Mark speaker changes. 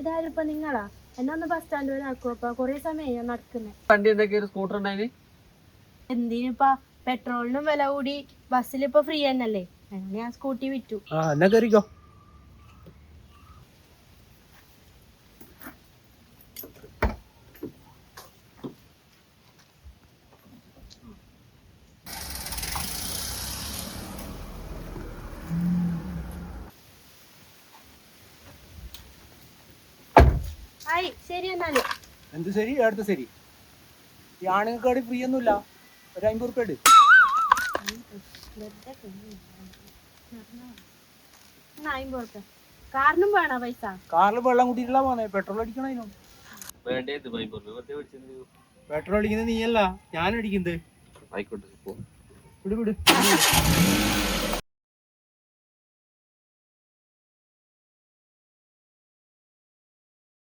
Speaker 1: ഇതാരിപ്പോ നിങ്ങളാ? എന്നെ ഒന്ന് ബസ് സ്റ്റാൻഡ് വരെ ആക്കുവപ്പാ, കൊറേ സമയം ഞാൻ നടക്കുന്നേ.
Speaker 2: വണ്ടി എന്തൊക്കെ സ്കൂട്ടർ ഉണ്ടായി?
Speaker 1: എന്തിനിപ്പാ, പെട്രോളിനും വില കൂടി, ബസ്സിലിപ്പോ ഫ്രീ തന്നെയല്ലേ, അങ്ങനെ ഞാൻ സ്കൂട്ടി വിറ്റു.
Speaker 3: എന്നാ കയറിക്കോ.
Speaker 1: ആയി ശരി എന്നാല്.
Speaker 3: എന്ത് ശരി? അടുത്ത ശരി. ഈ ആണുങ്ങൾക്കാട് ഫ്രീ ഒന്നുമില്ല. ഒരു 50 ഉറുപ്പ്യ ഇട്.
Speaker 1: കാറിനും വേണോ പൈസ?
Speaker 3: കാറിൽ വെള്ളം കൂട്ടിയിട്ടില്ല പോന്നെ, പെട്രോൾ അടിക്കണോ? പെട്രോൾ അടിക്കുന്നത് നീയല്ല, ഞാൻ അടിക്കുന്നത്.
Speaker 2: ആയിക്കോട്ടെ,
Speaker 3: വിട് വിട്.